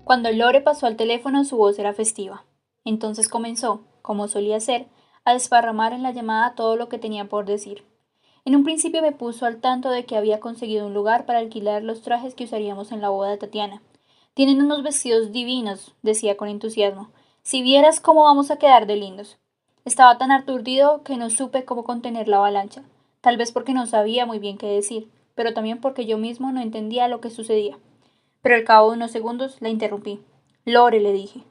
Cuando Lore pasó al teléfono, su voz era festiva. Entonces comenzó, como solía hacer, a desparramar en la llamada todo lo que tenía por decir. En un principio me puso al tanto de que había conseguido un lugar para alquilar los trajes que usaríamos en la boda de Tatiana. Tienen unos vestidos divinos, decía con entusiasmo. Si vieras cómo vamos a quedar de lindos. Estaba tan aturdido que no supe cómo contener la avalancha. Tal vez porque no sabía muy bien qué decir, pero también porque yo mismo no entendía lo que sucedía. Pero al cabo de unos segundos la interrumpí. Lore, le dije.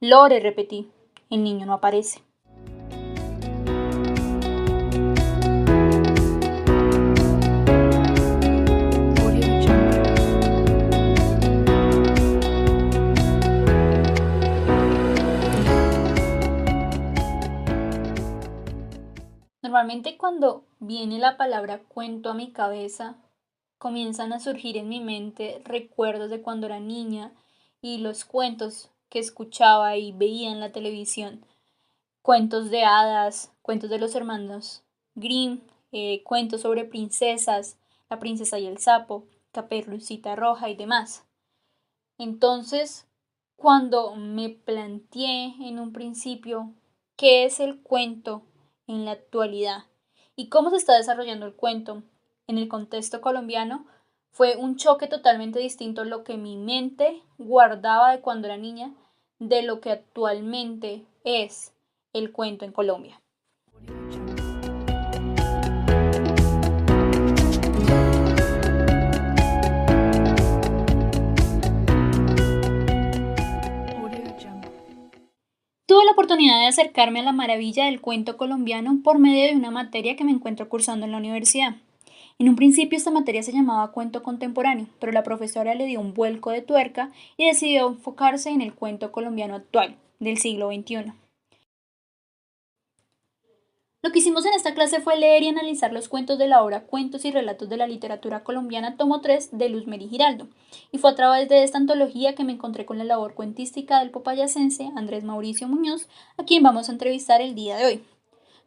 Lore, repetí. El niño no aparece. Normalmente cuando viene la palabra cuento a mi cabeza, comienzan a surgir en mi mente recuerdos de cuando era niña y los cuentos que escuchaba y veía en la televisión. Cuentos de hadas, cuentos de los hermanos Grimm, cuentos sobre princesas, la princesa y el sapo, Caperucita Roja y demás. Entonces, cuando me planteé en un principio qué es el cuento en la actualidad y cómo se está desarrollando el cuento en el contexto colombiano, fue un choque totalmente distinto lo que mi mente guardaba de cuando era niña de lo que actualmente es el cuento en Colombia. Tuve la oportunidad de acercarme a la maravilla del cuento colombiano por medio de una materia que me encuentro cursando en la universidad. En un principio esta materia se llamaba cuento contemporáneo, pero la profesora le dio un vuelco de tuerca y decidió enfocarse en el cuento colombiano actual, del siglo XXI. Lo que hicimos en esta clase fue leer y analizar los cuentos de la obra Cuentos y Relatos de la Literatura Colombiana, tomo 3 de Luz Meri Giraldo, y fue a través de esta antología que me encontré con la labor cuentística del popayacense Andrés Mauricio Muñoz, a quien vamos a entrevistar el día de hoy.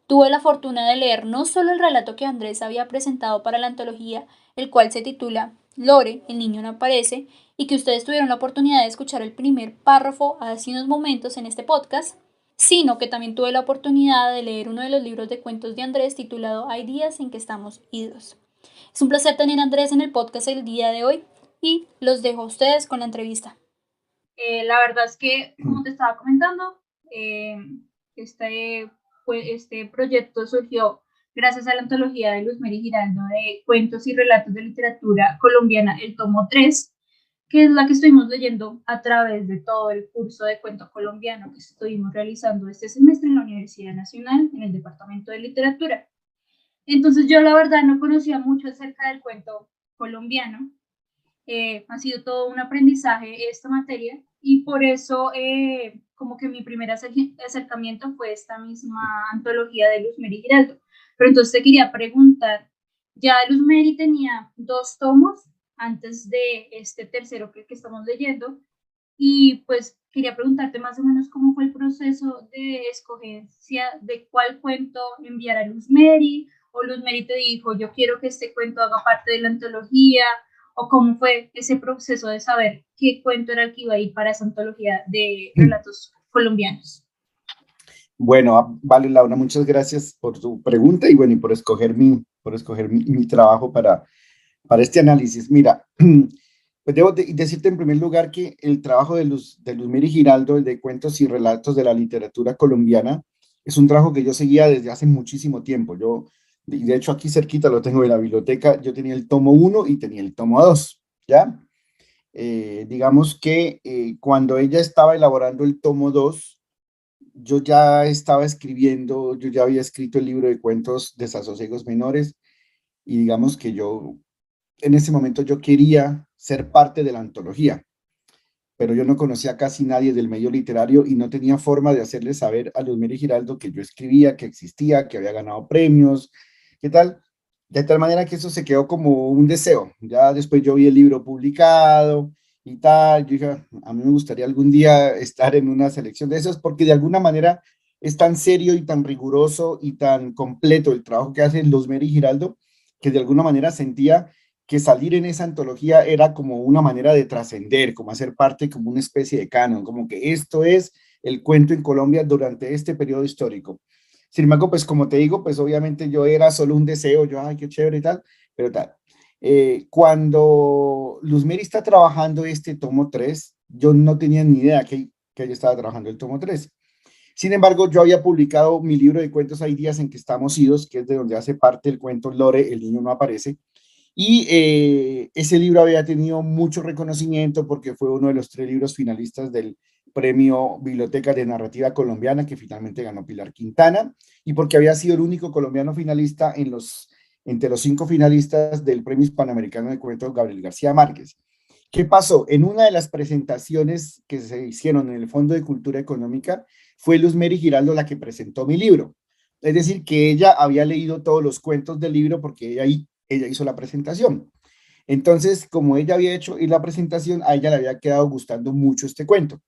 Tuve la fortuna de leer no solo el relato que Andrés había presentado para la antología, el cual se titula Lore, el niño no aparece, y que ustedes tuvieron la oportunidad de escuchar el primer párrafo hace unos momentos en este podcast, sino que también tuve la oportunidad de leer uno de los libros de cuentos de Andrés titulado Hay días en que estamos idos. Es un placer tener a Andrés en el podcast el día de hoy y los dejo a ustedes con la entrevista. La verdad es que, como te estaba comentando, eh, este, este proyecto surgió gracias a la antología de Luz Meri Giraldo de cuentos y relatos de literatura colombiana, el tomo 3, que es la que estuvimos leyendo a través de todo el curso de cuento colombiano que estuvimos realizando este semestre en la Universidad Nacional, en el Departamento de Literatura. Entonces yo la verdad no conocía mucho acerca del cuento colombiano, ha sido todo un aprendizaje esta materia y por eso como que mi primer acercamiento fue esta misma antología de Luz Meri Giraldo. Pero entonces te quería preguntar, ya Luz Meri tenía 2 tomos antes de este tercero que estamos leyendo y pues quería preguntarte más o menos cómo fue el proceso de escogencia de cuál cuento enviar a Luz Meri, o Luz Meri te dijo, yo quiero que este cuento haga parte de la antología, o cómo fue ese proceso de saber qué cuento era el que iba a ir para esa antología de relatos colombianos. Bueno, vale, Laura, muchas gracias por tu pregunta y bueno, y por escoger mi trabajo para este análisis. Mira, pues debo decirte en primer lugar que el trabajo de Luz Meri Giraldo, el de cuentos y relatos de la literatura colombiana, es un trabajo que yo seguía desde hace muchísimo tiempo. De hecho, aquí cerquita lo tengo en la biblioteca, yo tenía el tomo uno y tenía el tomo 2, ¿ya? Digamos que cuando ella estaba elaborando el tomo 2, yo ya estaba escribiendo, yo ya había escrito el libro de cuentos Desasosiegos Menores y digamos que yo en ese momento yo quería ser parte de la antología, pero yo no conocía a casi nadie del medio literario y no tenía forma de hacerle saber a Luz Meri Giraldo que yo escribía, que existía, que había ganado premios, ¿qué tal? De tal manera que eso se quedó como un deseo. Ya después yo vi el libro publicado y tal, yo dije, a mí me gustaría algún día estar en una selección de esos porque de alguna manera es tan serio y tan riguroso y tan completo el trabajo que hace Luz Meri Giraldo que de alguna manera sentía que salir en esa antología era como una manera de trascender, como hacer parte, como una especie de canon, como que esto es el cuento en Colombia durante este periodo histórico. Sin embargo, pues como te digo, pues obviamente yo era solo un deseo, yo, ay, qué chévere y tal, pero tal. Cuando Luzmeri está trabajando este tomo 3 yo no tenía ni idea que ella estaba trabajando el tomo 3. Sin embargo, yo había publicado mi libro de cuentos Hay días en que estamos idos, que es de donde hace parte el cuento Lore, el niño no aparece, y ese libro había tenido mucho reconocimiento porque fue uno de los 3 libros finalistas del Premio Biblioteca de Narrativa Colombiana que finalmente ganó Pilar Quintana y porque había sido el único colombiano finalista entre los 5 finalistas del Premio Hispanoamericano de Cuentos Gabriel García Márquez. ¿Qué pasó? En una de las presentaciones que se hicieron en el Fondo de Cultura Económica fue Luz Mary Giraldo la que presentó mi libro. Es decir, que ella había leído todos los cuentos del libro porque ella hizo la presentación. Entonces, como ella había hecho la presentación, a ella le había quedado gustando mucho este cuento.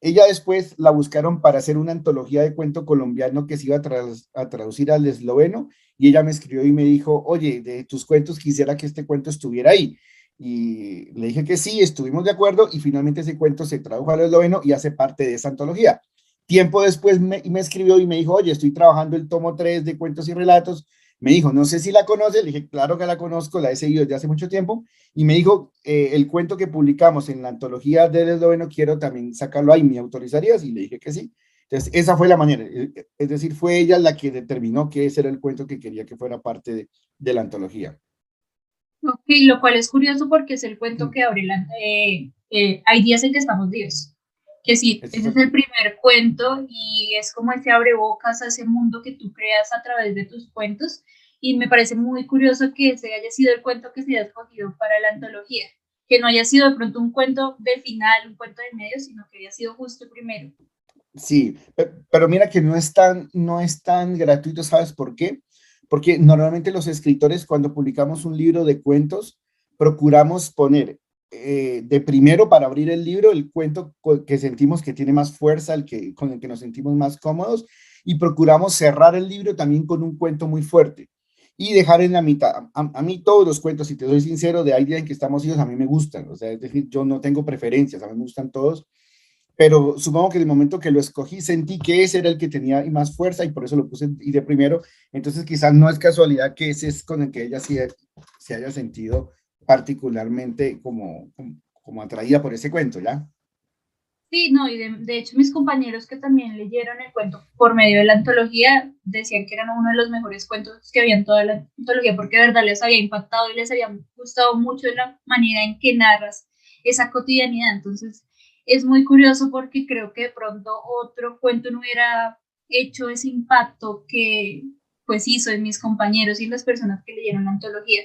Ella después la buscaron para hacer una antología de cuento colombiano que se iba a traducir al esloveno y ella me escribió y me dijo, oye, de tus cuentos quisiera que este cuento estuviera ahí. Y le dije que sí, estuvimos de acuerdo y finalmente ese cuento se tradujo al esloveno y hace parte de esa antología. Tiempo después me escribió y me dijo, oye, estoy trabajando el tomo 3 de cuentos y relatos. Me dijo, no sé si la conoces. Le dije, claro que la conozco, la he seguido desde hace mucho tiempo y me dijo, el cuento que publicamos en la antología del esloveno, quiero también sacarlo ahí, ¿me autorizarías? Y le dije que sí. Entonces, esa fue la manera, es decir, fue ella la que determinó que ese era el cuento que quería que fuera parte de la antología. Ok, lo cual es curioso porque es el cuento que abre Hay días en que estamos vivos. Que sí, Ese ese fue es el primer cuento y es como ese abrebocas a ese mundo que tú creas a través de tus cuentos. Y me parece muy curioso que ese haya sido el cuento que se haya escogido para la antología. Que no haya sido de pronto un cuento de final, un cuento de medio, sino que haya sido justo el primero. Sí, pero mira que no es tan gratuito, ¿sabes por qué? Porque normalmente los escritores cuando publicamos un libro de cuentos, procuramos poner de primero para abrir el libro el cuento que sentimos que tiene más fuerza, con el que nos sentimos más cómodos, y procuramos cerrar el libro también con un cuento muy fuerte y dejar en la mitad. A mí todos los cuentos, si te soy sincero, de Hay día en que estamos hijos, a mí me gustan, o sea, es decir, yo no tengo preferencias, a mí me gustan todos, pero supongo que en el momento que lo escogí sentí que ese era el que tenía más fuerza y por eso lo puse y de primero, entonces quizás no es casualidad que ese es con el que ella sí se haya sentido particularmente como atraída por ese cuento, ¿ya? Sí, no, y de hecho mis compañeros que también leyeron el cuento por medio de la antología decían que eran uno de los mejores cuentos que había en toda la antología porque de verdad les había impactado y les había gustado mucho la manera en que narras esa cotidianidad. Entonces es muy curioso porque creo que de pronto otro cuento no hubiera hecho ese impacto que pues hizo en mis compañeros y las personas que leyeron la antología.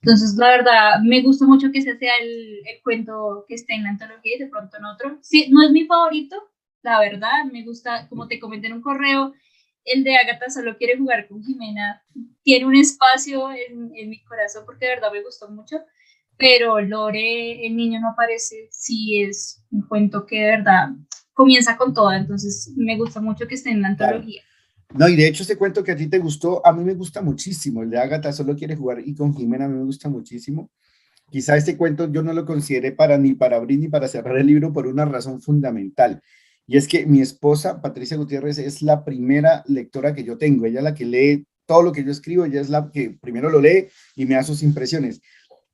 Entonces, la verdad, me gusta mucho que ese sea el cuento que esté en la antología y de pronto en otro. Sí, no es mi favorito, la verdad, me gusta, como te comenté en un correo, el de Agatha solo quiere jugar con Jimena, tiene un espacio en mi corazón porque de verdad me gustó mucho, pero Lore, el niño no aparece, sí es un cuento que de verdad comienza con todo, entonces me gusta mucho que esté en la Claro. antología. No, y de hecho ese cuento que a ti te gustó, a mí me gusta muchísimo, el de Agatha solo quiere jugar y con Jimena a mí me gusta muchísimo. Quizá este cuento yo no lo consideré ni para abrir ni para cerrar el libro por una razón fundamental. Y es que mi esposa, Patricia Gutiérrez, es la primera lectora que yo tengo. Ella es la que lee todo lo que yo escribo, ella es la que primero lo lee y me da sus impresiones.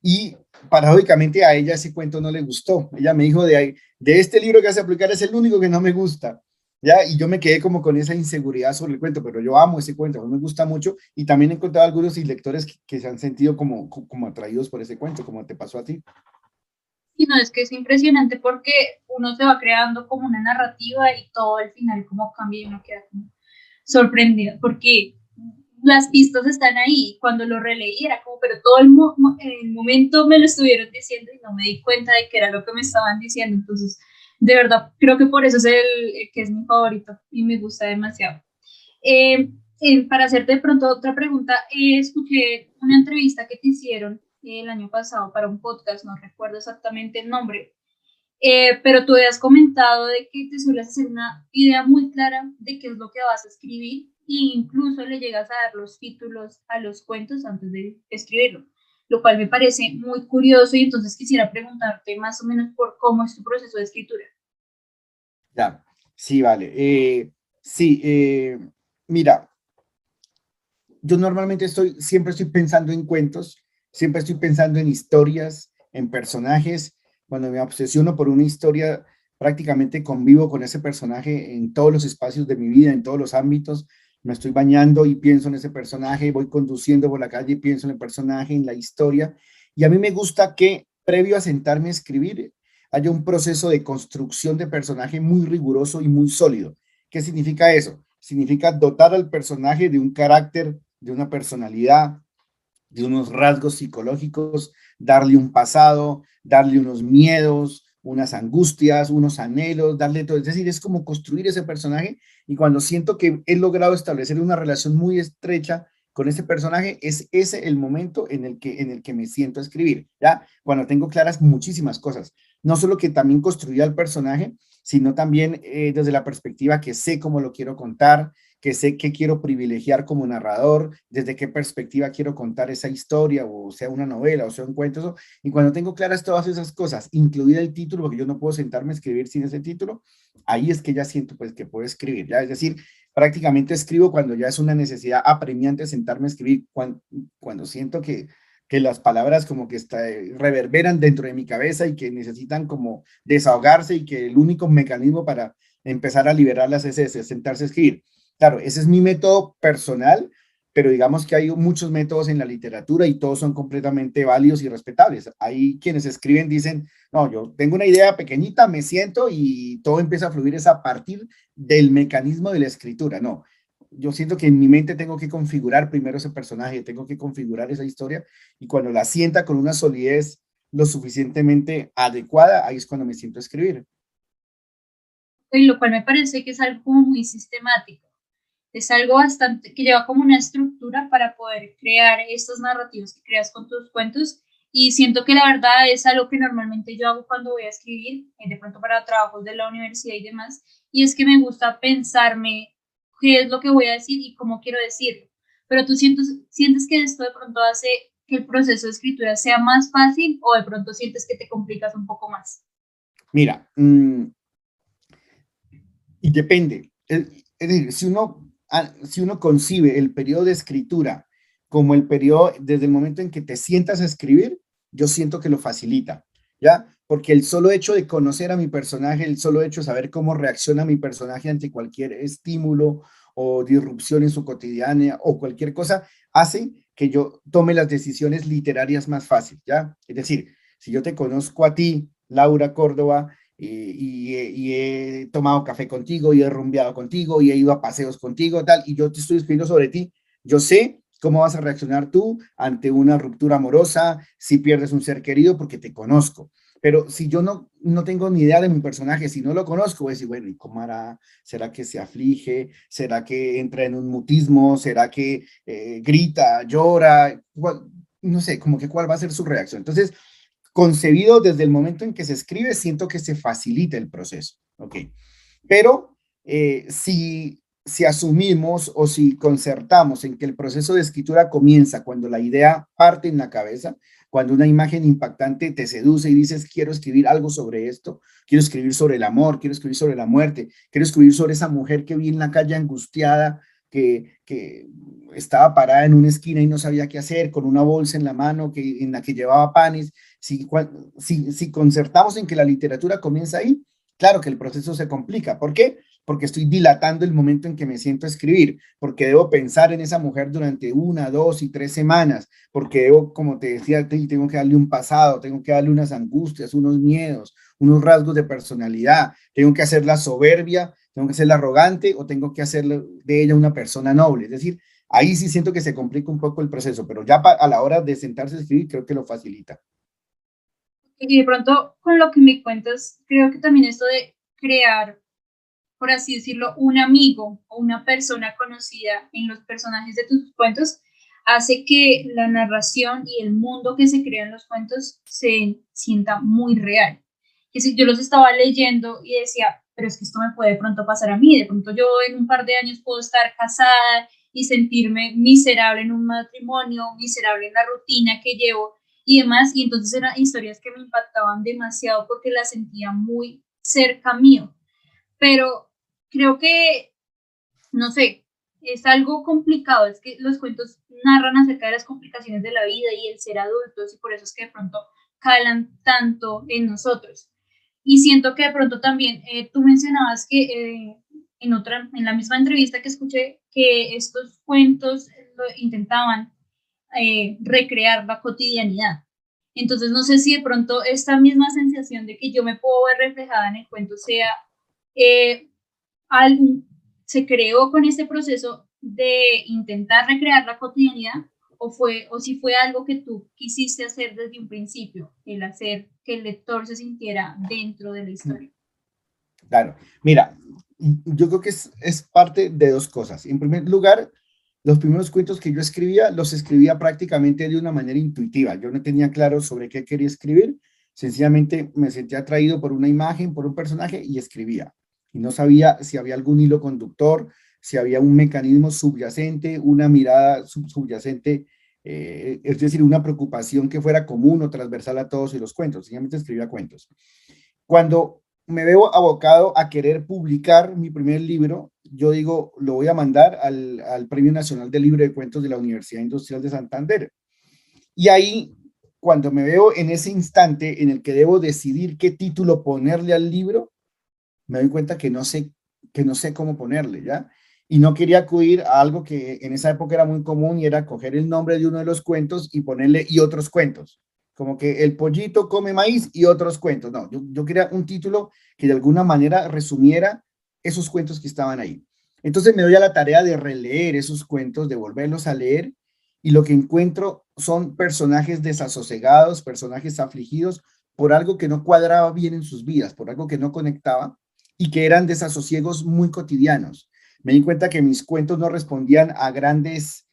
Y paradójicamente a ella ese cuento no le gustó. Ella me dijo, de este libro que hace aplicar es el único que no me gusta. ¿Ya? Y yo me quedé como con esa inseguridad sobre el cuento, pero yo amo ese cuento, a mí me gusta mucho y también he encontrado algunos lectores que se han sentido como atraídos por ese cuento, como te pasó a ti. Y no, es que es impresionante porque uno se va creando como una narrativa y todo al final como cambia y uno queda como sorprendido porque las pistas están ahí. Cuando lo releí era como, pero todo el momento me lo estuvieron diciendo y no me di cuenta de que era lo que me estaban diciendo. Entonces, de verdad, creo que por eso es el que es mi favorito y me gusta demasiado. Eh, para hacerte de pronto otra pregunta, escuché una entrevista que te hicieron el año pasado para un podcast, no recuerdo exactamente el nombre, pero tú habías comentado de que te sueles hacer una idea muy clara de qué es lo que vas a escribir e incluso le llegas a dar los títulos a los cuentos antes de escribirlo, lo cual me parece muy curioso y entonces quisiera preguntarte más o menos por cómo es tu proceso de escritura. Ya, sí, vale. Sí, mira, yo normalmente siempre estoy pensando en cuentos, siempre estoy pensando en historias, en personajes. Cuando me obsesiono por una historia, prácticamente convivo con ese personaje en todos los espacios de mi vida, en todos los ámbitos. Me estoy bañando y pienso en ese personaje, voy conduciendo por la calle y pienso en el personaje, en la historia. Y a mí me gusta que previo a sentarme a escribir, haya un proceso de construcción de personaje muy riguroso y muy sólido. ¿Qué significa eso? Significa dotar al personaje de un carácter, de una personalidad, de unos rasgos psicológicos, darle un pasado, darle unos miedos, unas angustias, unos anhelos, darle todo. Es decir, es como construir ese personaje y cuando siento que he logrado establecer una relación muy estrecha con ese personaje, es ese el momento en el que me siento a escribir, ¿ya? Cuando tengo claras muchísimas cosas. No solo que también construya el personaje, sino también desde la perspectiva que sé cómo lo quiero contar, que sé que quiero privilegiar como narrador, desde qué perspectiva quiero contar esa historia, o sea una novela, o sea un cuento, eso. Y cuando tengo claras todas esas cosas, incluida el título, porque yo no puedo sentarme a escribir sin ese título, ahí es que ya siento pues que puedo escribir, ¿ya? Es decir, prácticamente escribo cuando ya es una necesidad apremiante sentarme a escribir, cuando siento que las palabras como que reverberan dentro de mi cabeza y que necesitan como desahogarse y que el único mecanismo para empezar a liberarlas es ese, sentarse a escribir. Claro, ese es mi método personal, pero digamos que hay muchos métodos en la literatura y todos son completamente válidos y respetables. Hay quienes escriben, dicen, no, yo tengo una idea pequeñita, me siento y todo empieza a fluir es a partir del mecanismo de la escritura. No, yo siento que en mi mente tengo que configurar primero ese personaje, tengo que configurar esa historia y cuando la sienta con una solidez lo suficientemente adecuada, ahí es cuando me siento a escribir. Y lo cual me parece que es algo como muy sistemático. Es algo bastante que lleva como una estructura para poder crear estos narrativos que creas con tus cuentos y siento que la verdad es algo que normalmente yo hago cuando voy a escribir, de pronto para trabajos de la universidad y demás, y es que me gusta pensarme qué es lo que voy a decir y cómo quiero decirlo. Pero tú sientes que esto de pronto hace que el proceso de escritura sea más fácil o de pronto sientes que te complicas un poco más. Mira, y depende. Es decir, si uno concibe el periodo de escritura como el periodo desde el momento en que te sientas a escribir, yo siento que lo facilita, ¿ya? Porque el solo hecho de conocer a mi personaje, el solo hecho de saber cómo reacciona mi personaje ante cualquier estímulo o disrupción en su cotidiana o cualquier cosa, hace que yo tome las decisiones literarias más fácil, ¿ya? Es decir, si yo te conozco a ti, Laura Córdoba, y he tomado café contigo y he rumbeado contigo y he ido a paseos contigo, tal, y yo te estoy escribiendo sobre ti. Yo sé cómo vas a reaccionar tú ante una ruptura amorosa, si pierdes un ser querido, porque te conozco. Pero si yo no tengo ni idea de mi personaje, si no lo conozco, voy a decir, bueno, ¿y cómo hará? ¿Será que se aflige? ¿Será que entra en un mutismo? ¿Será que grita, llora? No sé, como que cuál va a ser su reacción. Entonces, concebido desde el momento en que se escribe, siento que se facilita el proceso. ¿Ok? Pero si asumimos o si concertamos en que el proceso de escritura comienza cuando la idea parte en la cabeza, cuando una imagen impactante te seduce y dices, quiero escribir algo sobre esto, quiero escribir sobre el amor, quiero escribir sobre la muerte, quiero escribir sobre esa mujer que vi en la calle angustiada, que estaba parada en una esquina y no sabía qué hacer, con una bolsa en la mano en la que llevaba panes. Si concertamos en que la literatura comienza ahí, claro que el proceso se complica. ¿Por qué? Porque estoy dilatando el momento en que me siento a escribir, porque debo pensar en esa mujer durante 1, 2 y 3 semanas, porque debo, como te decía, tengo que darle un pasado, tengo que darle unas angustias, unos miedos, unos rasgos de personalidad, tengo que hacerla soberbia, tengo que hacerla arrogante o tengo que hacer de ella una persona noble. Es decir, ahí sí siento que se complica un poco el proceso, pero ya a la hora de sentarse a escribir creo que lo facilita. Y de pronto, con lo que me cuentas, creo que también esto de crear, por así decirlo, un amigo o una persona conocida en los personajes de tus cuentos, hace que la narración y el mundo que se crea en los cuentos se sienta muy real. Que si yo los estaba leyendo y decía, pero es que esto me puede de pronto pasar a mí, de pronto yo en un par de años puedo estar casada y sentirme miserable en un matrimonio, miserable en la rutina que llevo, y demás, y entonces eran historias que me impactaban demasiado porque las sentía muy cerca mío, pero creo que, no sé, es algo complicado, es que los cuentos narran acerca de las complicaciones de la vida y el ser adultos, y por eso es que de pronto calan tanto en nosotros. Y siento que de pronto también tú mencionabas que en la misma entrevista que escuché, que estos cuentos intentaban recrear la cotidianidad. Entonces, no sé si de pronto esta misma sensación de que yo me puedo ver reflejada en el cuento sea eh, algún, se creó con este proceso de intentar recrear la cotidianidad o si fue algo que tú quisiste hacer desde un principio, el hacer que el lector se sintiera dentro de la historia. Claro, mira, yo creo que es parte de dos cosas. En primer lugar, los primeros cuentos que yo escribía, los escribía prácticamente de una manera intuitiva. Yo no tenía claro sobre qué quería escribir, sencillamente me sentía atraído por una imagen, por un personaje y escribía. Y no sabía si había algún hilo conductor, si había un mecanismo subyacente, una mirada subyacente, es decir, una preocupación que fuera común o transversal a todos y los cuentos. Sencillamente escribía cuentos. Cuando me veo abocado a querer publicar mi primer libro, yo digo, lo voy a mandar al Premio Nacional del Libro de Cuentos de la Universidad Industrial de Santander. Y ahí, cuando me veo en ese instante en el que debo decidir qué título ponerle al libro, me doy cuenta que no sé cómo ponerle, ¿ya? Y no quería acudir a algo que en esa época era muy común y era coger el nombre de uno de los cuentos y ponerle y otros cuentos. Como que el pollito come maíz y otros cuentos. No, yo quería un título que de alguna manera resumiera esos cuentos que estaban ahí. Entonces me doy a la tarea de releer esos cuentos, de volverlos a leer, y lo que encuentro son personajes desasosegados, personajes afligidos por algo que no cuadraba bien en sus vidas, por algo que no conectaba y que eran desasosiegos muy cotidianos. Me di cuenta que mis cuentos no respondían a grandes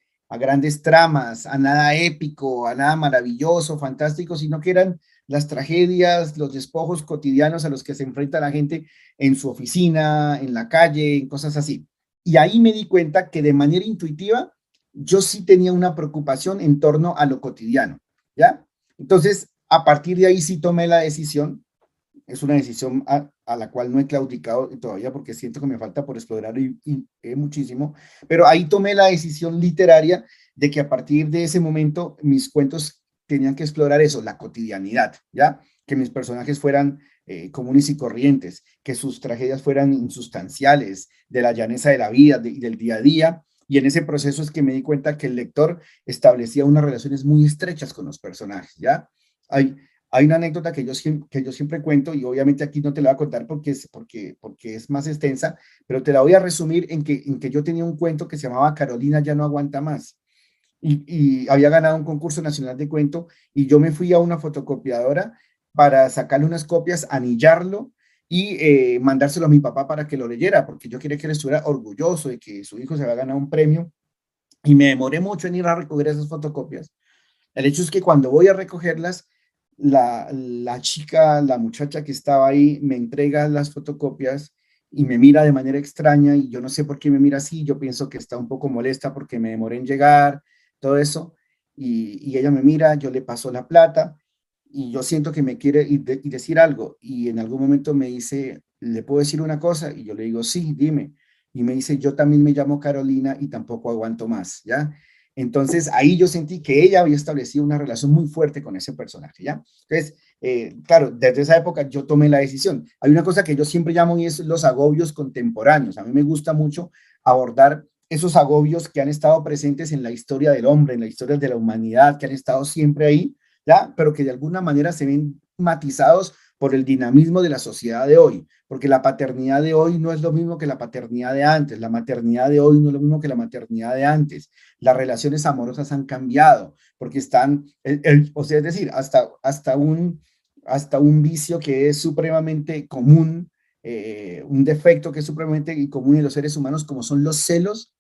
tramas, a nada épico, a nada maravilloso, fantástico, sino que eran las tragedias, los despojos cotidianos a los que se enfrenta la gente en su oficina, en la calle, en cosas así. Y ahí me di cuenta que de manera intuitiva yo sí tenía una preocupación en torno a lo cotidiano, ¿ya? Entonces, a partir de ahí sí tomé la decisión. Es una decisión a la cual no he claudicado todavía porque siento que me falta por explorar muchísimo, pero ahí tomé la decisión literaria de que a partir de ese momento mis cuentos tenían que explorar eso, la cotidianidad, ¿ya? Que mis personajes fueran comunes y corrientes, que sus tragedias fueran insustanciales, de la llaneza de la vida, del día a día, y en ese proceso es que me di cuenta que el lector establecía unas relaciones muy estrechas con los personajes, ¿ya? Hay una anécdota que yo siempre cuento y obviamente aquí no te la voy a contar porque es más extensa, pero te la voy a resumir en que yo tenía un cuento que se llamaba Carolina ya no aguanta más y había ganado un concurso nacional de cuento y yo me fui a una fotocopiadora para sacarle unas copias, anillarlo y mandárselo a mi papá para que lo leyera, porque yo quería que él estuviera orgulloso de que su hijo se había ganado un premio y me demoré mucho en ir a recoger esas fotocopias. El hecho es que cuando voy a recogerlas, la chica, la muchacha que estaba ahí, me entrega las fotocopias y me mira de manera extraña y yo no sé por qué me mira así, yo pienso que está un poco molesta porque me demoré en llegar, todo eso, y ella me mira, yo le paso la plata y yo siento que me quiere y decir algo y en algún momento me dice, ¿le puedo decir una cosa? Y yo le digo, sí, dime. Y me dice, yo también me llamo Carolina y tampoco aguanto más, ¿ya? Entonces ahí yo sentí que ella había establecido una relación muy fuerte con ese personaje, ¿ya? Entonces, claro, desde esa época yo tomé la decisión. Hay una cosa que yo siempre llamo y es los agobios contemporáneos. A mí me gusta mucho abordar esos agobios que han estado presentes en la historia del hombre, en la historia de la humanidad, que han estado siempre ahí, ¿ya? Pero que de alguna manera se ven matizados por el dinamismo de la sociedad de hoy, porque la paternidad de hoy no es lo mismo que la paternidad de antes, la maternidad de hoy no es lo mismo que la maternidad de antes, las relaciones amorosas han cambiado, porque están, o sea, es decir, hasta un vicio que es supremamente común, un defecto que es supremamente común en los seres humanos, como son los celos,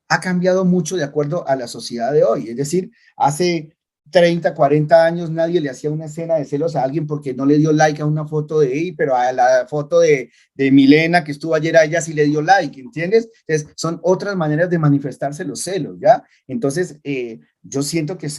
ha cambiado mucho de acuerdo a la sociedad de hoy. Es decir, hace 30, 40 años nadie le hacía una escena de celos a alguien porque no le dio like a una foto de él, pero a la foto de Milena que estuvo ayer a ella sí le dio like, ¿entiendes? Entonces, son otras maneras de manifestarse los celos, ¿ya? Entonces, yo siento que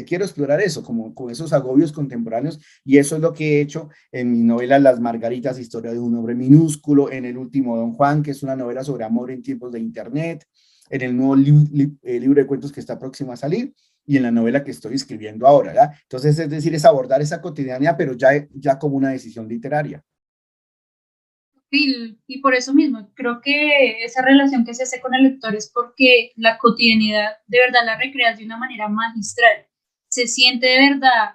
quiero explorar eso, como con esos agobios contemporáneos, y eso es lo que he hecho en mi novela Las Margaritas, historia de un hombre minúsculo, en el último Don Juan, que es una novela sobre amor en tiempos de internet, en el nuevo libro de cuentos que está próximo a salir, y en la novela que estoy escribiendo ahora, ¿verdad? Entonces, es decir, es abordar esa cotidianidad, pero ya como una decisión literaria. Sí, y por eso mismo, creo que esa relación que se hace con el lector es porque la cotidianidad de verdad la recreas de una manera magistral. Se siente de verdad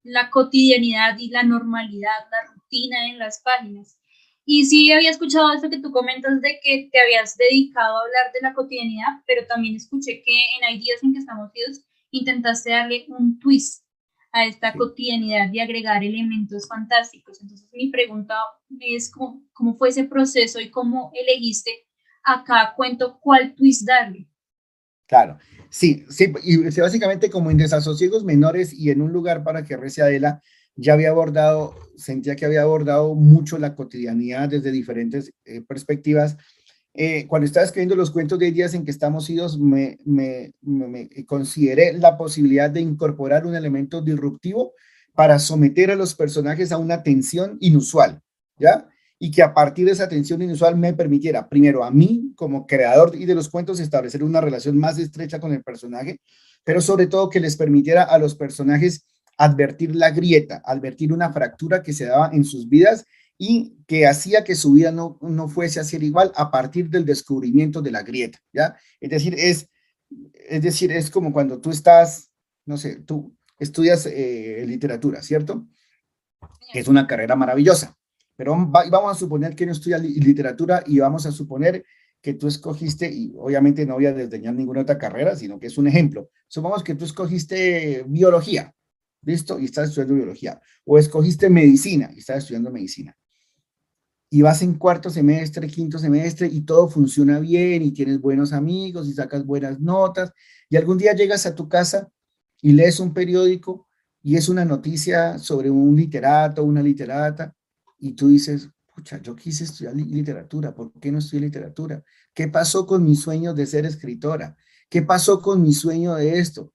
la cotidianidad y la normalidad, la rutina en las páginas. Y sí había escuchado eso que tú comentas de que te habías dedicado a hablar de la cotidianidad, pero también escuché que en Hay días en que estamos vivos intentaste darle un twist a esta Sí. cotidianidad y agregar elementos fantásticos. Entonces mi pregunta es cómo fue ese proceso y cómo elegiste a cada cuento cuál twist darle. Claro, sí, sí, y básicamente como en Desasosiegos Menores y en Un lugar para que rece Adela, ya había abordado, sentía que había abordado mucho la cotidianidad desde diferentes perspectivas. Cuando estaba escribiendo los cuentos de días en que estamos idos, me consideré la posibilidad de incorporar un elemento disruptivo para someter a los personajes a una tensión inusual, ¿ya? Y que a partir de esa tensión inusual me permitiera, primero a mí como creador y de los cuentos, establecer una relación más estrecha con el personaje, pero sobre todo que les permitiera a los personajes advertir la grieta, advertir una fractura que se daba en sus vidas y que hacía que su vida no fuese a ser igual a partir del descubrimiento de la grieta, ¿ya? Es decir, es como cuando tú estás, no sé, tú estudias literatura, ¿cierto? Que es una carrera maravillosa, pero vamos a suponer que no estudias literatura y vamos a suponer que tú escogiste, y obviamente no voy a desdeñar ninguna otra carrera, sino que es un ejemplo. Supongamos que tú escogiste biología, ¿listo? Y estás estudiando biología. O escogiste medicina y estás estudiando medicina. Y vas en cuarto semestre, quinto semestre, y todo funciona bien, y tienes buenos amigos, y sacas buenas notas, y algún día llegas a tu casa y lees un periódico, y es una noticia sobre un literato, una literata, y tú dices, pucha, yo quise estudiar literatura, ¿por qué no estudié literatura? ¿Qué pasó con mi sueño de ser escritora? ¿Qué pasó con mi sueño de esto?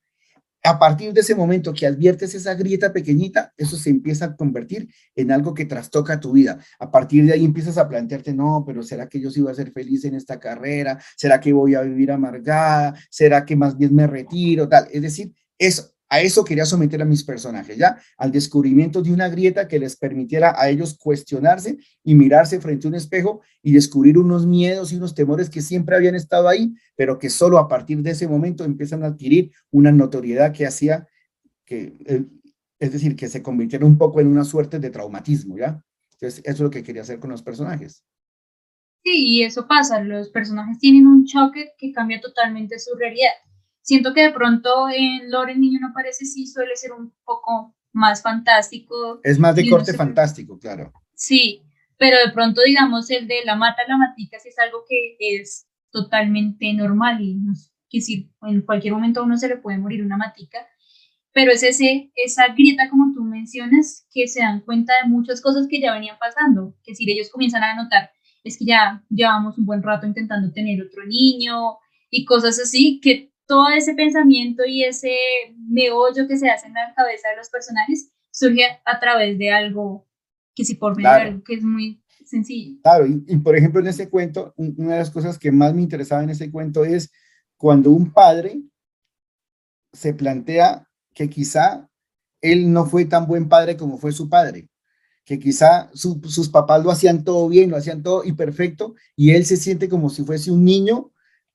A partir de ese momento que adviertes esa grieta pequeñita, eso se empieza a convertir en algo que trastoca tu vida. A partir de ahí empiezas a plantearte, no, pero ¿será que yo sí voy a ser feliz en esta carrera? ¿Será que voy a vivir amargada? ¿Será que más bien me retiro? Tal. Es decir, a eso quería someter a mis personajes, ¿ya? Al descubrimiento de una grieta que les permitiera a ellos cuestionarse y mirarse frente a un espejo y descubrir unos miedos y unos temores que siempre habían estado ahí, pero que solo a partir de ese momento empiezan a adquirir una notoriedad que hacía que, es decir, que se convirtiera un poco en una suerte de traumatismo, ¿ya? Entonces, eso es lo que quería hacer con los personajes. Sí, y eso pasa, los personajes tienen un choque que cambia totalmente su realidad. Siento que de pronto en Lore el niño no parece, sí suele ser un poco más fantástico Es más de y uno corte se... fantástico, claro. Sí, pero de pronto digamos el de la mata, la matica, sí es algo que es totalmente normal y no sé, que si en cualquier momento a uno se le puede morir una matica, pero es esa grieta, como tú mencionas, que se dan cuenta de muchas cosas que ya venían pasando, que si ellos comienzan a notar, es que ya llevamos un buen rato intentando tener otro niño y cosas así, que todo ese pensamiento y ese meollo que se hace en la cabeza de los personajes surge a través de algo que si por medio de Claro, algo que es muy sencillo. claro. Y por ejemplo, en ese cuento, una de las cosas que más me interesaba en ese cuento es cuando un padre se plantea que quizá él no fue tan buen padre como fue su padre, que quizá sus papás lo hacían todo bien, lo hacían todo y perfecto, y él se siente como si fuese un niño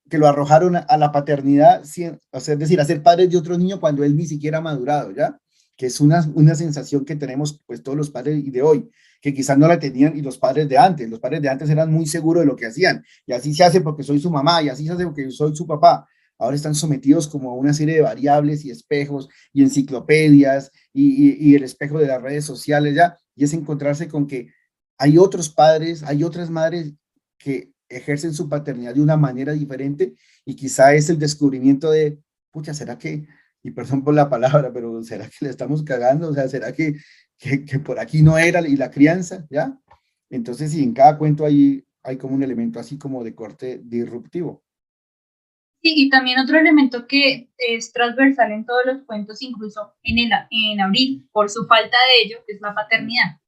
que lo arrojaron a la paternidad, o sea, es decir, a ser padre de otro niño cuando él ni siquiera ha madurado, ¿ya? Que es una sensación que tenemos pues todos los padres de hoy, que quizás no la tenían y los padres de antes eran muy seguros de lo que hacían, y así se hace porque soy su mamá, y así se hace porque soy su papá. Ahora están sometidos como a una serie de variables y espejos y enciclopedias y el espejo de las redes sociales, ¿ya? Y es encontrarse con que hay otros padres, hay otras madres que ejercen su paternidad de una manera diferente y quizá es el descubrimiento de, pucha, ¿será que y perdón por la palabra, pero ¿será que le estamos cagando? O sea, ¿será que por aquí no era y la crianza, ya? Entonces, sí, en cada cuento hay como un elemento así como de corte disruptivo. Sí, y también otro elemento que es transversal en todos los cuentos, incluso en Abril, por su falta de ello, es la paternidad.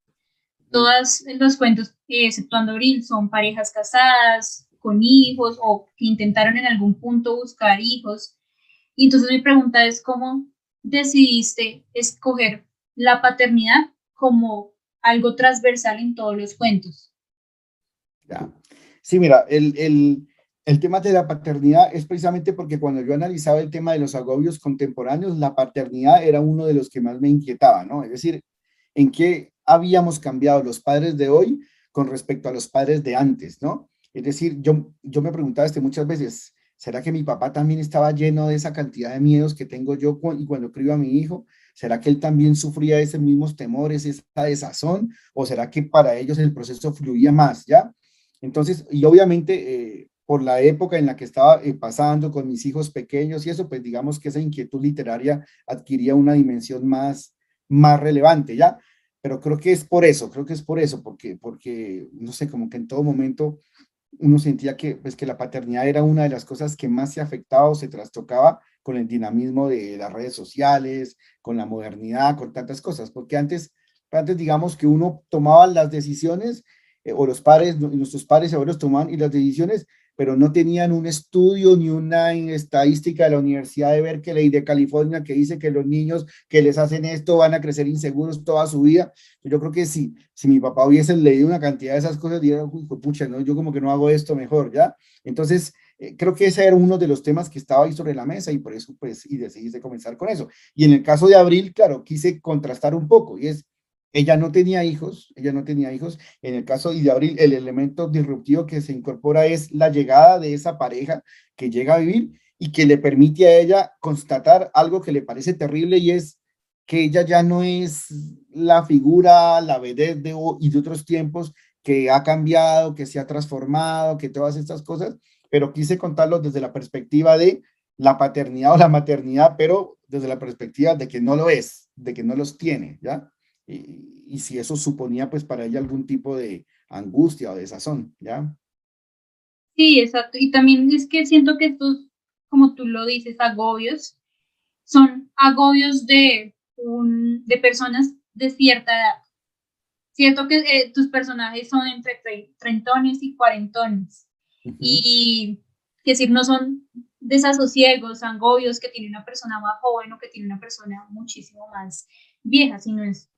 Todos los cuentos, exceptuando Abril, son parejas casadas, con hijos o que intentaron en algún punto buscar hijos. Y entonces mi pregunta es, ¿cómo decidiste escoger la paternidad como algo transversal en todos los cuentos? Ya. Sí, mira, el tema de la paternidad es precisamente porque cuando yo analizaba el tema de los agobios contemporáneos, la paternidad era uno de los que más me inquietaba, ¿no? Es decir, ¿en qué habíamos cambiado los padres de hoy con respecto a los padres de antes, ¿no? Es decir, yo me preguntaba muchas veces, ¿será que mi papá también estaba lleno de esa cantidad de miedos que tengo yo y cuando crío a mi hijo? ¿Será que él también sufría esos mismos temores, esa desazón? ¿O será que para ellos el proceso fluía más, ya? Entonces, y obviamente, por la época en la que estaba pasando con mis hijos pequeños y eso, pues digamos que esa inquietud literaria adquiría una dimensión más relevante, ¿ya? Pero creo que es por eso, porque, no sé, como que en todo momento uno sentía que, pues, que la paternidad era una de las cosas que más se afectaba o se trastocaba con el dinamismo de las redes sociales, con la modernidad, con tantas cosas, porque antes digamos que uno tomaba las decisiones, o los padres, nuestros padres y abuelos tomaban y las decisiones, pero no tenían un estudio ni una estadística de la Universidad de Berkeley de California que dice que los niños que les hacen esto van a crecer inseguros toda su vida. Yo creo que si mi papá hubiese leído una cantidad de esas cosas, diría, uy, pucha, ¿no? Yo como que no hago esto mejor, ¿ya? Entonces, creo que ese era uno de los temas que estaba ahí sobre la mesa y por eso, pues, y decidí de comenzar con eso. Y en el caso de Abril, claro, quise contrastar un poco y es, ella no tenía hijos. En el caso de Abril, el elemento disruptivo que se incorpora es la llegada de esa pareja que llega a vivir y que le permite a ella constatar algo que le parece terrible y es que ella ya no es la figura, la vedette y de otros tiempos, que ha cambiado, que se ha transformado, que todas estas cosas, pero quise contarlo desde la perspectiva de la paternidad o la maternidad, pero desde la perspectiva de que no lo es, de que no los tiene, ¿ya? Y si eso suponía pues para ella algún tipo de angustia o desazón, ¿ya? Sí, exacto. Y también es que siento que estos, como tú lo dices, agobios, son agobios de personas de cierta edad. Siento que tus personajes son entre treintones y cuarentones. Ujú. Y que decir, no son desasosiegos, agobios que tiene una persona más joven o que tiene una persona muchísimo más vieja, sino es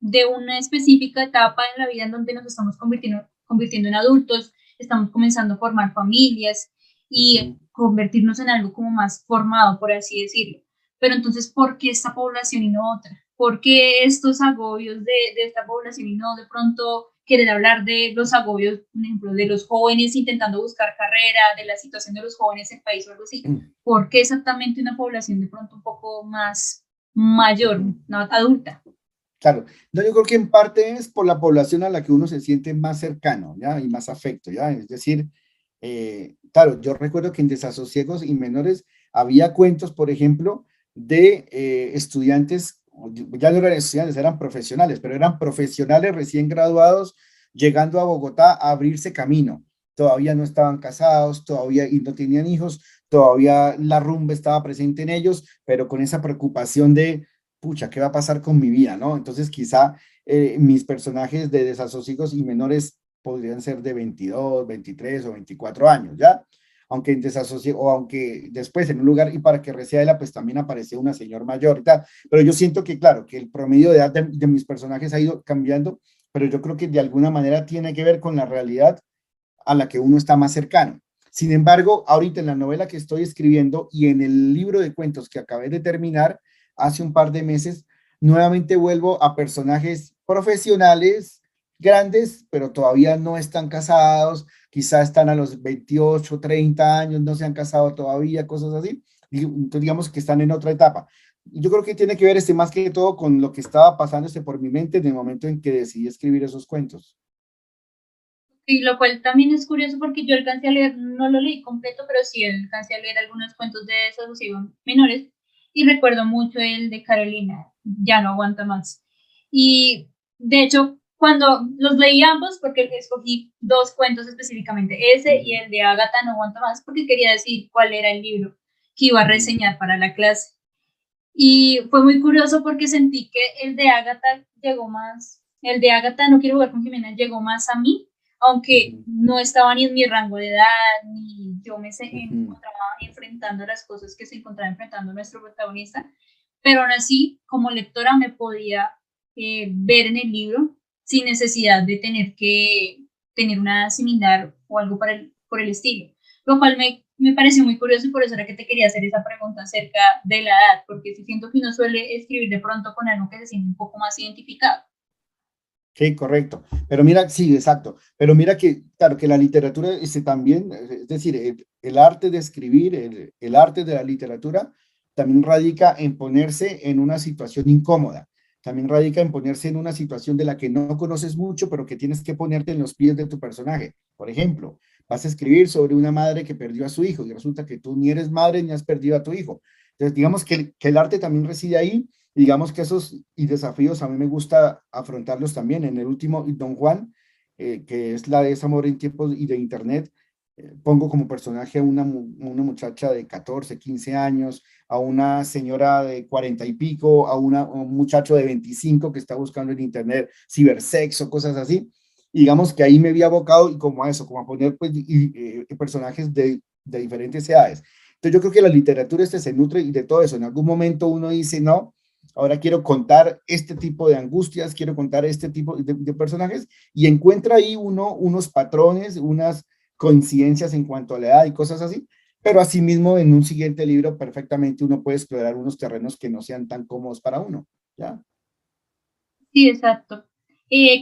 de una específica etapa en la vida en donde nos estamos convirtiendo en adultos, estamos comenzando a formar familias y Ujú. convertirnos en algo como más formado, por así decirlo. Pero entonces, ¿por qué esta población y no otra? ¿Por qué estos agobios de esta población y no de pronto querer hablar de los agobios, por ejemplo, de los jóvenes intentando buscar carrera, de la situación de los jóvenes en el país o algo así? ¿Por qué exactamente una población de pronto un poco más mayor, Ujú. no adulta? Claro, no, yo creo que en parte es por la población a la que uno se siente más cercano, ¿ya? Y más afecto, ¿ya? Es decir, claro, yo recuerdo que en Desasosiegos y Menores había cuentos, por ejemplo, de estudiantes, ya no eran estudiantes, eran profesionales, pero eran profesionales recién graduados llegando a Bogotá a abrirse camino. Todavía no estaban casados, todavía y no tenían hijos, todavía la rumba estaba presente en ellos, pero con esa preocupación de pucha, ¿qué va a pasar con mi vida, no? Entonces quizá mis personajes de Desasosiegos y Menores podrían ser de 22, 23 o 24 años, ¿ya? Aunque en Desasosiegos, o aunque después en un lugar, y para que Reciela, pues también apareció una señora mayor y tal, pero yo siento que, claro, que el promedio de edad de mis personajes ha ido cambiando, pero yo creo que de alguna manera tiene que ver con la realidad a la que uno está más cercano. Sin embargo, ahorita en la novela que estoy escribiendo y en el libro de cuentos que acabé de terminar hace un par de meses, nuevamente vuelvo a personajes profesionales grandes, pero todavía no están casados, quizá están a los 28, 30 años, no se han casado todavía, cosas así. Entonces, digamos que están en otra etapa. Yo creo que tiene que ver más que todo con lo que estaba pasando por mi mente en el momento en que decidí escribir esos cuentos. Y lo cual también es curioso porque yo alcancé a leer, no lo leí completo, pero sí alcancé a leer algunos cuentos de desasosiegos menores. y recuerdo mucho el de Carolina, Ya no aguanta más. Y de hecho, cuando los leí ambos, porque escogí dos cuentos específicamente, ese y el de Ágata no aguanta más, porque quería decir cuál era el libro que iba a reseñar para la clase. Y fue muy curioso porque sentí que el de Ágata llegó más, el de Ágata No quiero jugar con Jimena llegó más a mí, aunque no estaba ni en mi rango de edad, ni yo me encontraba enfrentando las cosas que se encontraba enfrentando nuestro protagonista, pero aún así, como lectora me podía ver en el libro sin necesidad de tener que tener una similar o algo por el estilo, lo cual me pareció muy curioso y por eso era que te quería hacer esa pregunta acerca de la edad, porque sí siento que uno suele escribir de pronto con algo que se siente un poco más identificado. Sí, correcto. Pero mira, sí, exacto. Pero mira que, claro, que la literatura también, es decir, el arte de escribir, el arte de la literatura, también radica en ponerse en una situación incómoda. También radica en ponerse en una situación de la que no conoces mucho, pero que tienes que ponerte en los pies de tu personaje. Por ejemplo, vas a escribir sobre una madre que perdió a su hijo y resulta que tú ni eres madre ni has perdido a tu hijo. Entonces, digamos que el arte también reside ahí y digamos que esos y desafíos a mí me gusta afrontarlos también. En el último Don Juan, que es la de Desamor en tiempos y de Internet, pongo como personaje a una muchacha de 14 15 años, a una señora de 40 y pico, a un muchacho de 25 que está buscando en Internet cibersexo, cosas así. Y digamos que ahí me había abocado y como a eso, como a poner pues, personajes de diferentes edades. Entonces yo creo que la literatura se nutre y de todo eso. En algún momento uno dice, no, ahora quiero contar este tipo de angustias, quiero contar este tipo de personajes y encuentra ahí unos patrones, unas coincidencias en cuanto a la edad y cosas así, pero asimismo en un siguiente libro perfectamente uno puede explorar unos terrenos que no sean tan cómodos para uno, ¿ya? Sí, exacto.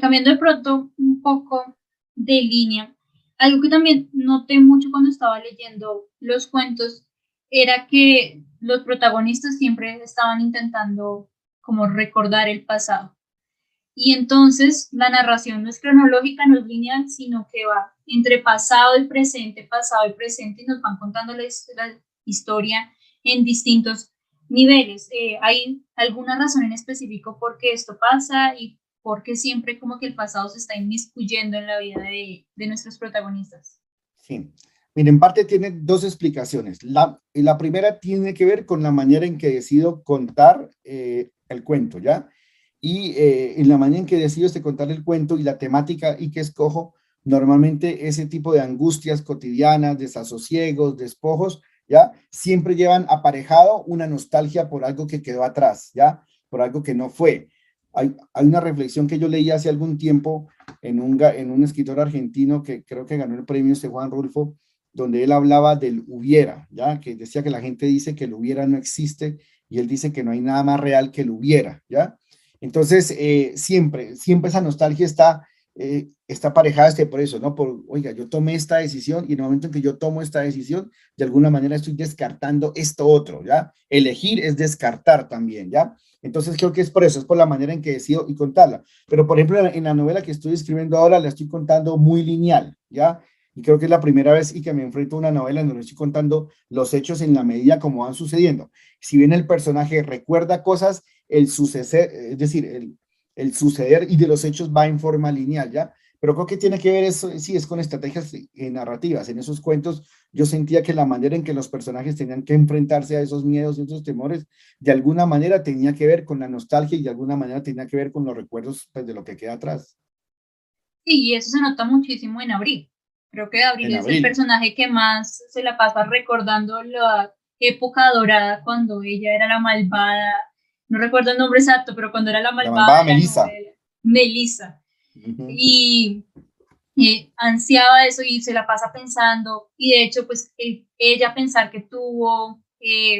Cambiando de pronto un poco de línea, algo que también noté mucho cuando estaba leyendo los cuentos era que los protagonistas siempre estaban intentando como recordar el pasado. Y entonces la narración no es cronológica, no es lineal, sino que va entre pasado y presente, y nos van contando la historia en distintos niveles. ¿Hay alguna razón en específico por qué esto pasa y por qué siempre como que el pasado se está inmiscuyendo en la vida de nuestros protagonistas? Sí. Miren, en parte tiene dos explicaciones. La primera tiene que ver con la manera en que decido contar el cuento, ¿ya? Y en la manera en que decido contar el cuento y la temática y que escojo, normalmente ese tipo de angustias cotidianas, desasosiegos, despojos, ¿ya? Siempre llevan aparejado una nostalgia por algo que quedó atrás, ¿ya? Por algo que no fue. Hay una reflexión que yo leí hace algún tiempo en un escritor argentino que creo que ganó el premio, Juan Rulfo, donde él hablaba del hubiera, ¿ya? Que decía que la gente dice que el hubiera no existe y él dice que no hay nada más real que el hubiera, ¿ya? Entonces, siempre esa nostalgia está aparejada por eso, ¿no? Oiga, yo tomé esta decisión y en el momento en que yo tomo esta decisión, de alguna manera estoy descartando esto otro, ¿ya? Elegir es descartar también, ¿ya? Entonces creo que es por eso, es por la manera en que decido y contarla. Pero por ejemplo, en la novela que estoy escribiendo ahora, la estoy contando muy lineal, ¿ya? Y creo que es la primera vez y que me enfrento a una novela en donde estoy contando los hechos en la medida como van sucediendo. Si bien el personaje recuerda cosas, el suceder, es decir, el suceder y de los hechos va en forma lineal, ¿ya? Pero creo que tiene que ver eso, sí, es con estrategias narrativas. En esos cuentos yo sentía que la manera en que los personajes tenían que enfrentarse a esos miedos y esos temores, de alguna manera tenía que ver con la nostalgia y de alguna manera tenía que ver con los recuerdos pues, de lo que queda atrás. Sí, y eso se nota muchísimo en Abril. Creo que Abril En es el abril, personaje que más se la pasa recordando la época dorada cuando ella era la malvada, no recuerdo el nombre exacto, pero cuando era la la malvada malvada de la Melissa. novela, Melissa. Ujú. Y ansiaba eso y se la pasa pensando, y de hecho, pues ella pensar que tuvo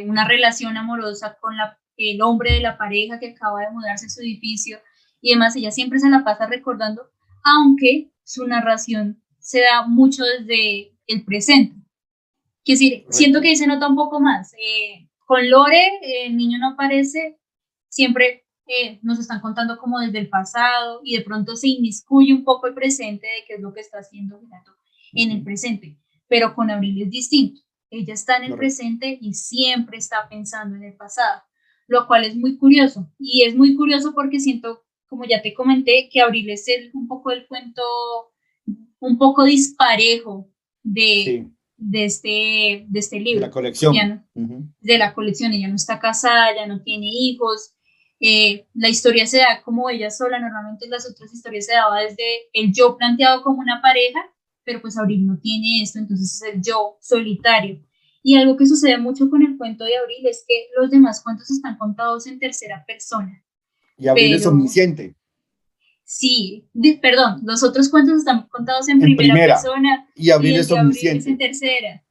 una relación amorosa con el hombre de la pareja que acaba de mudarse a su edificio y demás, ella siempre se la pasa recordando, aunque su narración se da mucho desde el presente. Que decir, siento que Correcto. ahí se nota un poco más. Con Lore, el niño no aparece, siempre nos están contando como desde el pasado y de pronto se inmiscuye un poco el presente de qué es lo que está haciendo Minato en el Ujú. presente. Pero con Abril es distinto. Ella está en el Correcto. presente y siempre está pensando en el pasado, lo cual es muy curioso. Y es muy curioso porque siento, como ya te comenté, que Abril es un poco el cuento, un poco disparejo de, Sí, de este de la libro. Ya colección. no, de la colección, ella no está casada, ya no tiene hijos, la historia se da como ella sola, normalmente en las otras historias se daba desde el yo planteado como una pareja, pero pues Abril no tiene esto, entonces es el yo solitario. Y algo que sucede mucho con el cuento de Abril es que los demás cuentos están contados en tercera persona, Y Abril es pero omnisciente, sí, perdón, los otros cuentos están contados en en primera primera, persona y y Abril el es de Abril es en omnisciente. tercera.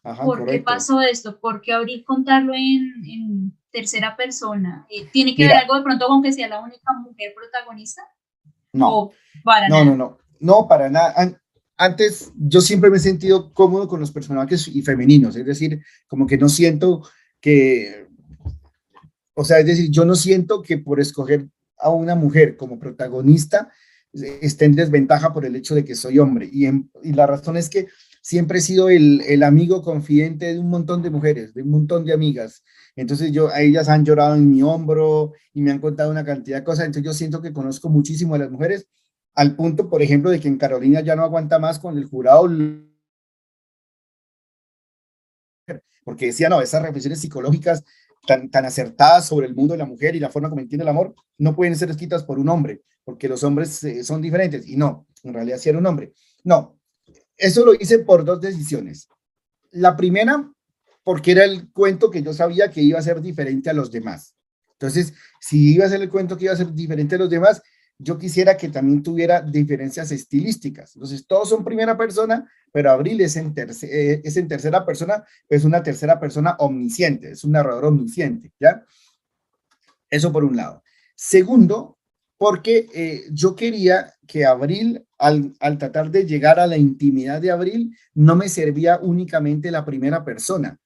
Ajá, ¿Por qué correcto. pasó esto? ¿Por qué Abril contarlo en tercera persona? ¿Tiene que ver Mira, algo de pronto con que sea la única mujer protagonista? no, ¿O para no, no, nada? no, no, para nada. Antes yo siempre me he sentido cómodo con los personajes y femeninos, es decir, como que no siento que, o sea, es decir, yo no siento que por escoger a una mujer como protagonista esté en desventaja por el hecho de que soy hombre. Y la razón es que siempre he sido el amigo confidente de un montón de mujeres, de un montón de amigas. Entonces a ellas han llorado en mi hombro y me han contado una cantidad de cosas. Entonces yo siento que conozco muchísimo a las mujeres, al punto, por ejemplo, de que en Carolina ya no aguanta más con el jurado porque decía, no, esas reflexiones psicológicas tan acertadas sobre el mundo de la mujer y la forma como entiende el amor no pueden ser escritas por un hombre, porque los hombres son diferentes. Y no, en realidad sí era un hombre. No, eso lo hice por dos decisiones. La primera, porque era el cuento que yo sabía que iba a ser diferente a los demás. Entonces, si iba a ser el cuento que iba a ser diferente a los demás, yo quisiera que también tuviera diferencias estilísticas. Entonces, todos son primera persona, pero Abril es en tercera persona, es una tercera persona omnisciente, es un narrador omnisciente, ¿ya? Eso por un lado. Segundo, porque yo quería que Abril, al tratar de llegar a la intimidad de Abril, no me servía únicamente la primera persona,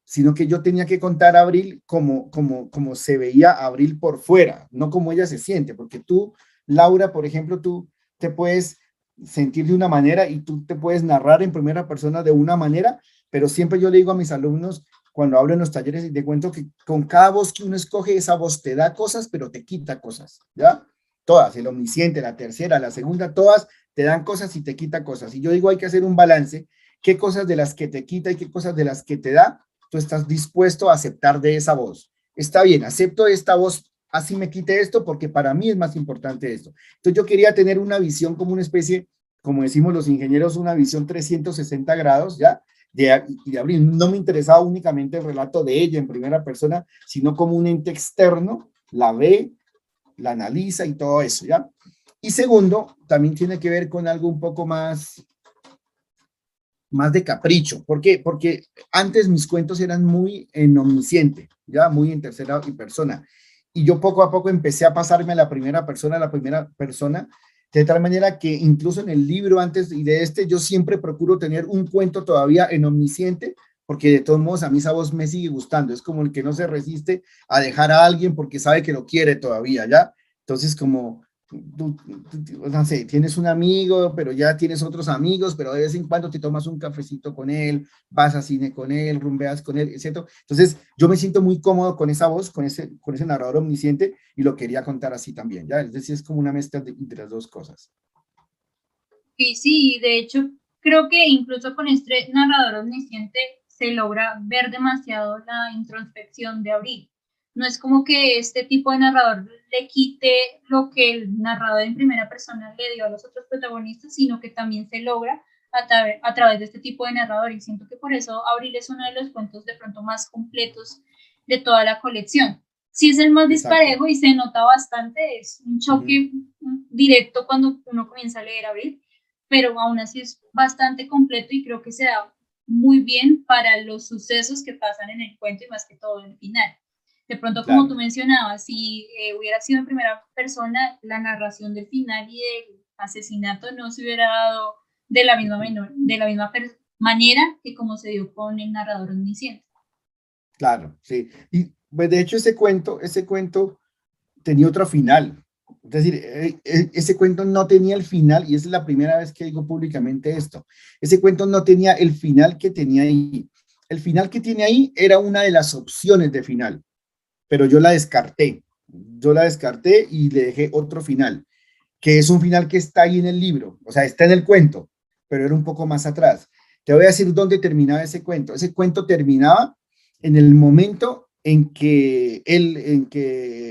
sino que yo tenía que contar a Abril como se veía Abril por fuera, no como ella se siente, porque tú, Laura, por ejemplo, tú te puedes sentir de una manera y tú te puedes narrar en primera persona de una manera, pero siempre yo le digo a mis alumnos, cuando hablo en los talleres, y te cuento que con cada voz que uno escoge, esa voz te da cosas, pero te quita cosas, ¿ya? Todas, el omnisciente, la tercera, la segunda, todas te dan cosas y te quita cosas. Y yo digo, hay que hacer un balance, qué cosas de las que te quita y qué cosas de las que te da, tú estás dispuesto a aceptar de esa voz. Está bien, acepto esta voz, así me quite esto, porque para mí es más importante esto. Entonces yo quería tener una visión como una especie, como decimos los ingenieros, una visión 360 grados, ¿ya? De Abril. No me interesaba únicamente el relato de ella en primera persona, sino como un ente externo, la ve, la analiza y todo eso, ¿ya? Y segundo, también tiene que ver con algo un poco más de capricho. ¿Por qué? Porque antes mis cuentos eran muy en omnisciente, ya muy en tercera persona. Y yo poco a poco empecé a pasarme a la primera persona, de tal manera que incluso en el libro antes y de este, yo siempre procuro tener un cuento todavía en omnisciente, porque de todos modos a mí esa voz me sigue gustando. Es como el que no se resiste a dejar a alguien porque sabe que lo quiere todavía, ¿ya? Entonces, como no sé, tienes un amigo, pero ya tienes otros amigos, pero de vez en cuando te tomas un cafecito con él, vas a cine con él, rumbeas con él, etc. Entonces, yo me siento muy cómodo con esa voz, con ese narrador omnisciente, y lo quería contar así también, ¿ya? Es decir, es como una mezcla entre las dos cosas. Sí, sí, de hecho, creo que incluso con este narrador omnisciente se logra ver demasiado la introspección de Abril. No es como que este tipo de narrador le quite lo que el narrador en primera persona le dio a los otros protagonistas, sino que también se logra a través de este tipo de narrador. Y siento que por eso Abril es uno de los cuentos de pronto más completos de toda la colección. Sí es el más Exacto. disparejo y se nota bastante, es un Uh -huh. choque directo cuando uno comienza a leer Abril, pero aún así es bastante completo y creo que se da muy bien para los sucesos que pasan en el cuento y más que todo en el final. De pronto, como tú Claro. mencionabas, si hubiera sido en primera persona, la narración del final y del asesinato no se hubiera dado de la misma, manera que como se dio con el narrador omnisciente. Claro, sí. Y pues, de hecho ese cuento tenía otro final. Es decir, ese cuento no tenía el final, y es la primera vez que digo públicamente esto. Ese cuento no tenía el final que tenía ahí. el final que tiene ahí era una de las opciones de final, pero yo la descarté. Yo la descarté y le dejé otro final, que es un final que está ahí en el libro, o sea, está en el cuento, pero era un poco más atrás. Te voy a decir dónde terminaba ese cuento. Ese cuento terminaba en el momento en que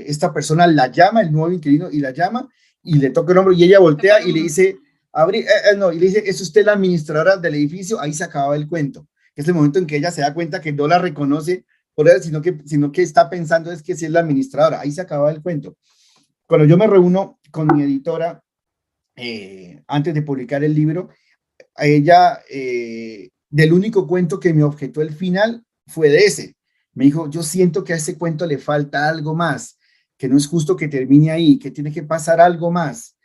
esta persona la llama, el nuevo inquilino, y la llama, y le toca el hombro, y ella voltea y le dice, no, y le dice, ¿es usted la administradora del edificio? Ahí se acababa el cuento. Es el momento en que ella se da cuenta que no la reconoce por él, sino que está pensando es que sí es la administradora. Ahí se acababa el cuento. Cuando yo me reúno con mi editora, antes de publicar el libro, a ella, del único cuento que me objetó el final fue de ese. Me dijo, yo siento que a ese cuento le falta algo más, que no es justo que termine ahí, que tiene que pasar algo más.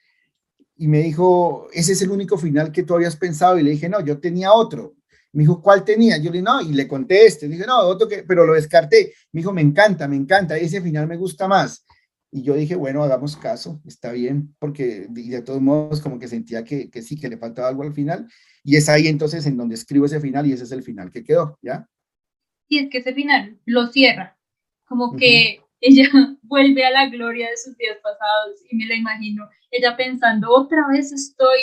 Y me dijo, ese es el único final que tú habías pensado. Y le dije, no, yo tenía otro. Me dijo, ¿cuál tenía? Yo le dije, no, y le conté este. Dije, no, otro que, pero lo descarté. Me dijo, me encanta, ese final me gusta más. Y yo dije, bueno, hagamos caso, está bien, porque de todos modos como que sentía que sí, que le faltaba algo al final. Y es ahí entonces en donde escribo ese final y ese es el final que quedó, ¿ya? Y es que ese final lo cierra, como Ujú. que ella vuelve a la gloria de sus días pasados y me la imagino, ella pensando, otra vez estoy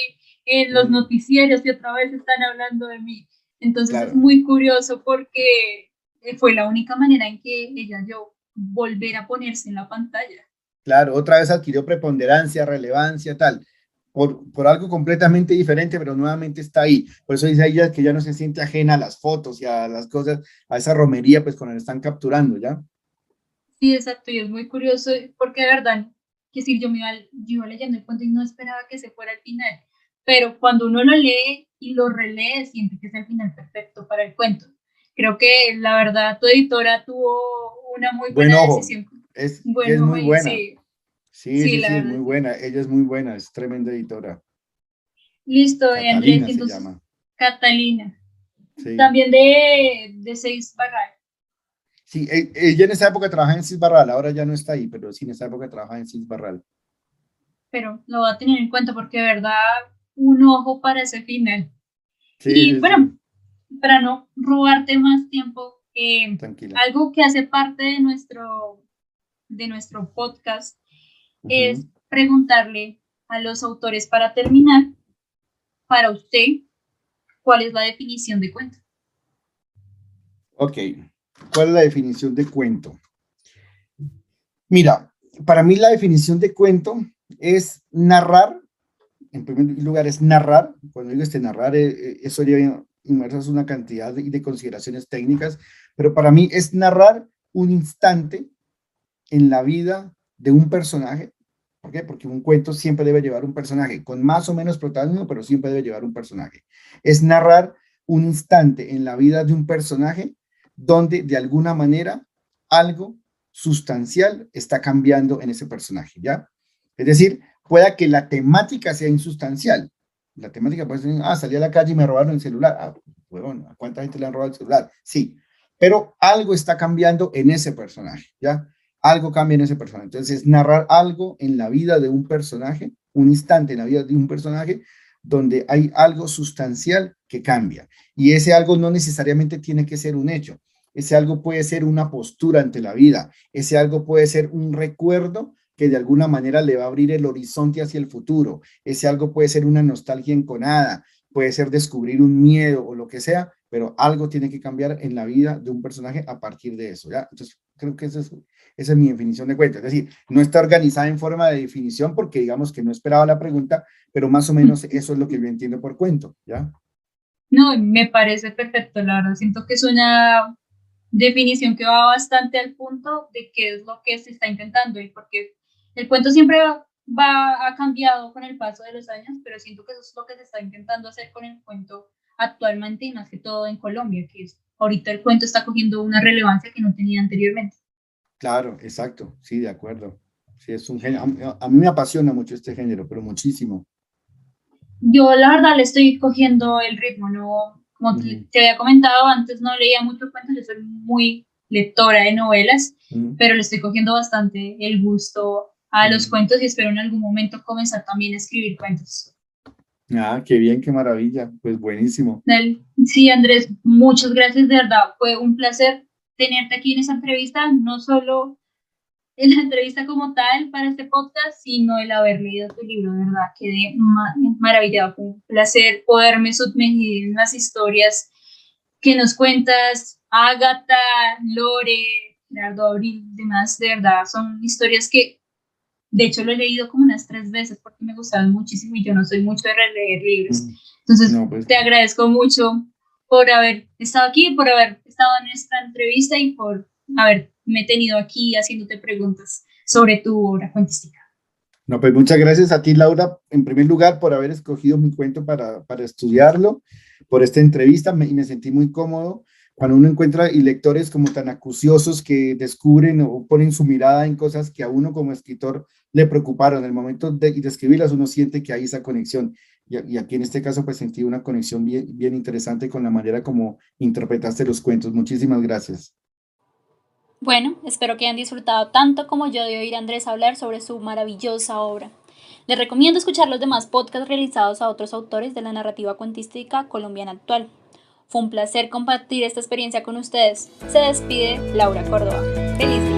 en los Mm, noticieros y otra vez están hablando de mí. Entonces es claro, muy curioso porque fue la única manera en que ella dio volver a ponerse en la pantalla. claro, otra vez adquirió preponderancia, relevancia, tal, por algo completamente diferente, pero nuevamente está ahí. Por eso dice ella que ya no se siente ajena a las fotos y a las cosas, a esa romería, pues cuando la están capturando, ¿ya? Sí, exacto, y es muy curioso porque de verdad, que si yo iba leyendo el cuento y no esperaba que se fuera al final, pero cuando uno lo lee y lo relee, siente que es el final perfecto para el cuento. Creo que la verdad tu editora tuvo una muy Buen buena ojo, decisión. y es Bueno, muy buena. sí, Sí, sí, sí, la sí, es muy verdad, sí. buena. Ella es muy buena, es tremenda editora. Listo, Andrés, Catalina y se entonces, llama. Catalina, Sí. también de Seis Barral, Sí, ella en esa época trabajaba en Cis Barral, ahora ya no está ahí, pero sí en esa época trabajaba en Cis Barral. pero lo voy a tener en cuenta porque de verdad un ojo para ese final. Sí, Y sí, bueno, sí, para no robarte más tiempo, tranquila. algo que hace parte de nuestro podcast Ujú. es preguntarle a los autores para terminar, para usted, cuál es la definición de cuento. Ok, ¿cuál es la definición de cuento? Mira, para mí la definición de cuento es narrar, en primer lugar es narrar, cuando digo narrar, eso lleva inmersas una cantidad de consideraciones técnicas, pero para mí es narrar un instante en la vida de un personaje. ¿Por qué? Porque un cuento siempre debe llevar un personaje, con más o menos protagonismo, pero siempre debe llevar un personaje. Es narrar un instante en la vida de un personaje donde de alguna manera algo sustancial está cambiando en ese personaje, ¿ya? Es decir, pueda que la temática sea insustancial. La temática puede ser, salí a la calle y me robaron el celular. Bueno, ¿a cuánta gente le han robado el celular? Sí, pero algo está cambiando en ese personaje, ¿ya? Algo cambia en ese personaje. Entonces, narrar algo en la vida de un personaje, un instante en la vida de un personaje, donde hay algo sustancial que cambia. Y ese algo no necesariamente tiene que ser un hecho. Ese algo puede ser una postura ante la vida. Ese algo puede ser un recuerdo que de alguna manera le va a abrir el horizonte hacia el futuro. Ese algo puede ser una nostalgia enconada, puede ser descubrir un miedo o lo que sea, pero algo tiene que cambiar en la vida de un personaje a partir de eso, ¿ya? Entonces, creo que esa es mi definición de cuento. Es decir, no está organizada en forma de definición porque digamos que no esperaba la pregunta, pero más o menos eso es lo que yo entiendo por cuento, ¿ya? No, me parece perfecto, la verdad. Siento que es una definición que va bastante al punto de qué es lo que se está intentando y porque el cuento siempre ha cambiado con el paso de los años, pero siento que eso es lo que se está intentando hacer con el cuento actualmente y más que todo en Colombia, que es ahorita el cuento está cogiendo una relevancia que no tenía anteriormente. Claro, exacto, sí, de acuerdo. Sí, es un género. A mí me apasiona mucho este género, pero muchísimo. Yo la verdad le estoy cogiendo el ritmo, no, como Ujú, te había comentado antes, no leía muchos cuentos, yo soy muy lectora de novelas, ujú, pero le estoy cogiendo bastante el gusto a los ujú. cuentos y espero en algún momento comenzar también a escribir cuentos. Ah, qué bien, qué maravilla. Pues buenísimo. Dale. Sí, Andrés, muchas gracias, de verdad. Fue un placer tenerte aquí en esa entrevista, no solo en la entrevista como tal para este podcast, sino el haber leído tu libro, de verdad. Quedé maravillado. Fue un placer poderme sumergir en las historias que nos cuentas, Ágata, Lore, Gerardo Abril, demás, de verdad, son historias que, de hecho, lo he leído como unas 3 veces porque me gustaron muchísimo y yo no soy mucho de releer libros. Mm, Entonces, No, pues te agradezco mucho por haber estado aquí, por haber estado en esta entrevista y por haberme tenido aquí haciéndote preguntas sobre tu obra cuentística. No, pues muchas gracias a ti, Laura, en primer lugar, por haber escogido mi cuento para estudiarlo, por esta entrevista, y me sentí muy cómodo. Cuando uno encuentra y lectores como tan acuciosos que descubren o ponen su mirada en cosas que a uno como escritor le preocuparon, en el momento de escribirlas, uno siente que hay esa conexión. Y aquí en este caso, pues sentí una conexión bien, bien interesante con la manera como interpretaste los cuentos. Muchísimas gracias. Bueno, espero que hayan disfrutado tanto como yo de oír a Andrés hablar sobre su maravillosa obra. Les recomiendo escuchar los demás podcasts realizados a otros autores de la narrativa cuentística colombiana actual. Fue un placer compartir esta experiencia con ustedes. Se despide Laura Córdoba. Feliz día.